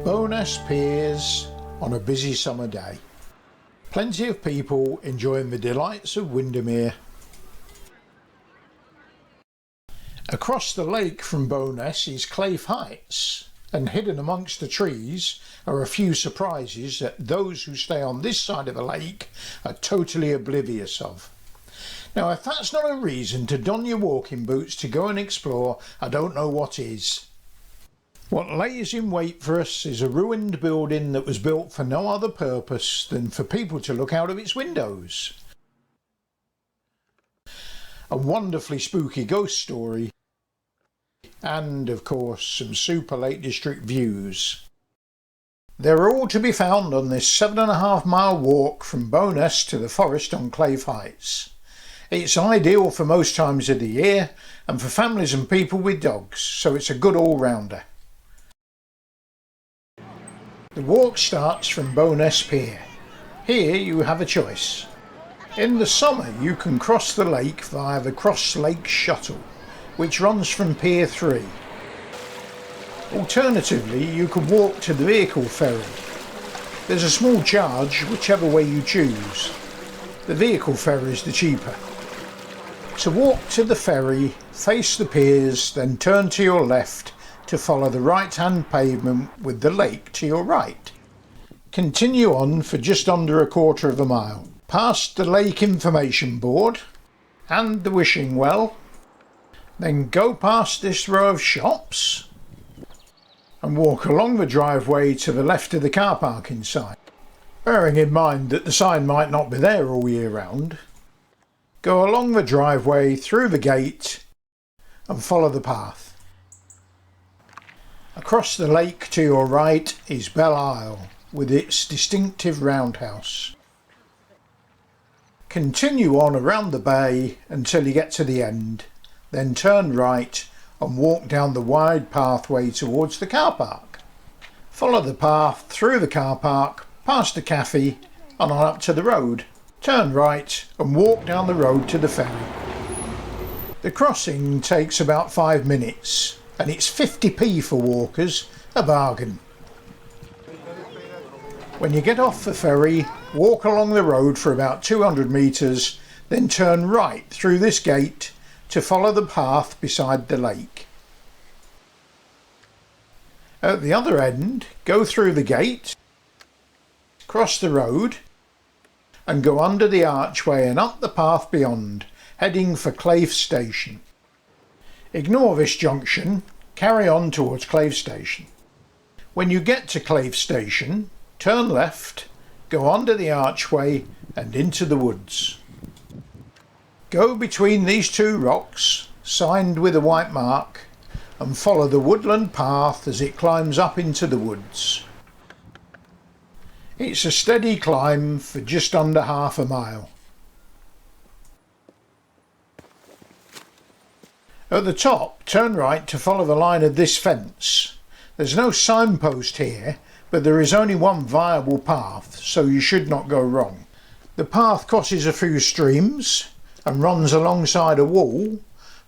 Bowness Piers on a busy summer day. Plenty of people enjoying the delights of Windermere. Across the lake from Bowness is Claife Heights, and hidden amongst the trees are a few surprises that those who stay on this side of the lake are totally oblivious of. Now, if that's not a reason to don your walking boots to go and explore, I don't know what is. What lays in wait for us is a ruined building that was built for no other purpose than for people to look out of its windows. A wonderfully spooky ghost story, and of course some super Lake District views. They're all to be found on this 7.5 mile walk from Bowness to the forest on Claife Heights. It's ideal for most times of the year and for families and people with dogs, so it's a good all-rounder. The walk starts from Bowness Pier. Here you have a choice. In the summer you can cross the lake via the Cross Lake Shuttle, which runs from Pier 3. Alternatively, you could walk to the vehicle ferry. There's a small charge whichever way you choose. The vehicle ferry is the cheaper. To walk to the ferry, face the piers, then turn to your left to follow the right-hand pavement with the lake to your right. Continue on for just under 1/4 mile, past the lake information board and the wishing well, then go past this row of shops and walk along the driveway to the left of the car parking sign, bearing in mind that the sign might not be there all year round. Go along the driveway through the gate and follow the path. Across the lake to your right is Belle Isle with its distinctive roundhouse. Continue on around the bay until you get to the end, then turn right and walk down the wide pathway towards the car park. Follow the path through the car park, past the cafe and on up to the road. Turn right and walk down the road to the ferry. The crossing takes about 5 minutes and it's 50p for walkers, a bargain. When you get off the ferry, walk along the road for about 200 metres, then turn right through this gate to follow the path beside the lake. At the other end, go through the gate, cross the road and go under the archway and up the path beyond, heading for Claife Station. Ignore this junction, carry on towards Claife Station. When you get to Claife Station, turn left, go under the archway and into the woods. Go between these two rocks, signed with a white mark, and follow the woodland path as it climbs up into the woods. It's a steady climb for just under 1/2 mile. At the top, turn right to follow the line of this fence. There's no signpost here, but there is only one viable path, so you should not go wrong. The path crosses a few streams and runs alongside a wall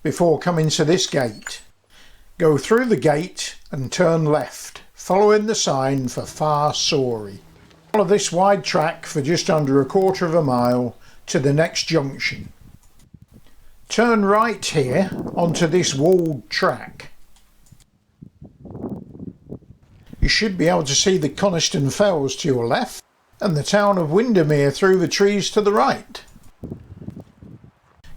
before coming to this gate. Go through the gate and turn left, following the sign for Far Sorry. Follow this wide track for just under 1/4 mile to the next junction. Turn right here onto this walled track. You should be able to see the Coniston Fells to your left and the town of Windermere through the trees to the right.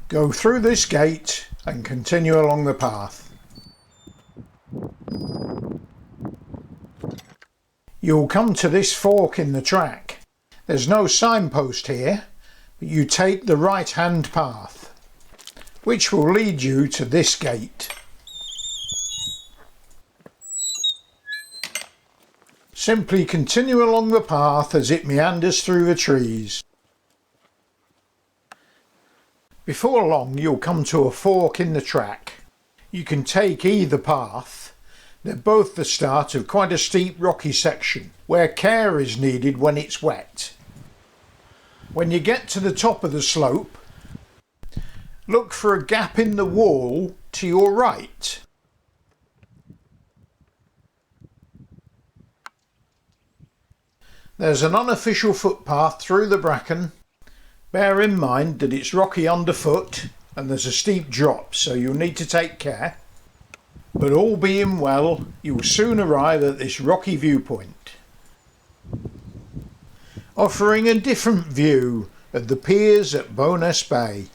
Go through this gate and continue along the path. You'll come to this fork in the track. There's no signpost here, but you take the right-hand path, which will lead you to this gate. Simply continue along the path as it meanders through the trees. Before long you'll come to a fork in the track. You can take either path. They're both the start of quite a steep rocky section where care is needed when it's wet. When you get to the top of the slope, look for a gap in the wall to your right. There's an unofficial footpath through the bracken. Bear in mind that it's rocky underfoot and there's a steep drop, so you'll need to take care. But all being well, you will soon arrive at this rocky viewpoint, offering a different view of the piers at Bowness Bay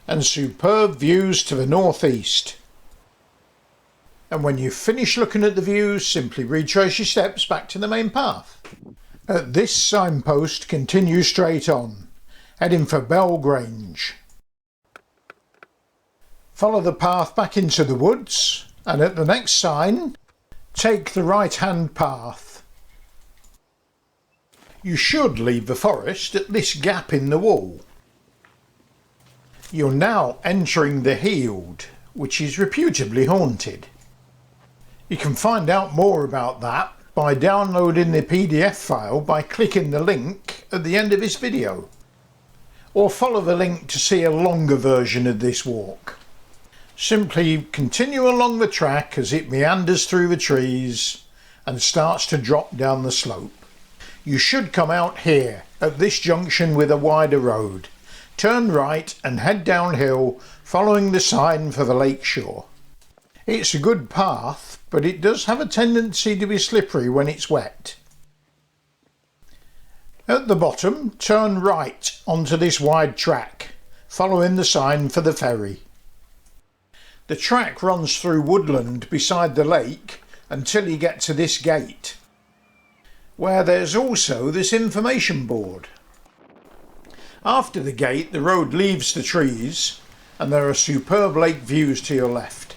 and superb views to the northeast. And when you've finished looking at the views, simply retrace your steps back to the main path. At this signpost, continue straight on, heading for Belgrange. Follow the path back into the woods, and at the next sign, take the right-hand path. You should leave the forest at this gap in the wall. You're now entering the Heald, which is reputably haunted. You can find out more about that by downloading the PDF file by clicking the link at the end of this video, or follow the link to see a longer version of this walk. Simply continue along the track as it meanders through the trees and starts to drop down the slope. You should come out here at this junction with a wider road, turn right and head downhill following the sign for the lakeshore. It's a good path, but it does have a tendency to be slippery when it's wet. At the bottom, turn right onto this wide track, following the sign for the ferry. The track runs through woodland beside the lake until you get to this gate, where there's also this information board. After the gate, the road leaves the trees and there are superb lake views to your left.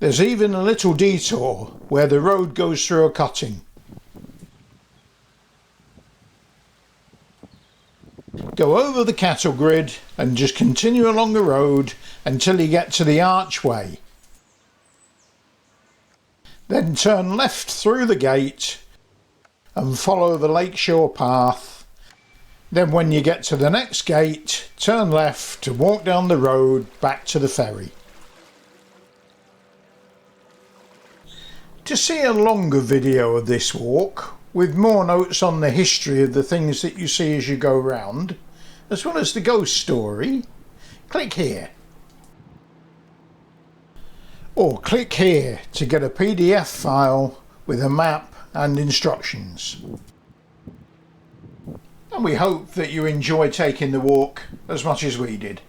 There's even a little detour where the road goes through a cutting. Go over the cattle grid and just continue along the road until you get to the archway. Then turn left through the gate and follow the lakeshore path. Then when you get to the next gate, turn left to walk down the road back to the ferry. To see a longer video of this walk, with more notes on the history of the things that you see as you go round, as well as the ghost story, click here. Or click here to get a PDF file with a map and instructions. And we hope that you enjoy taking the walk as much as we did.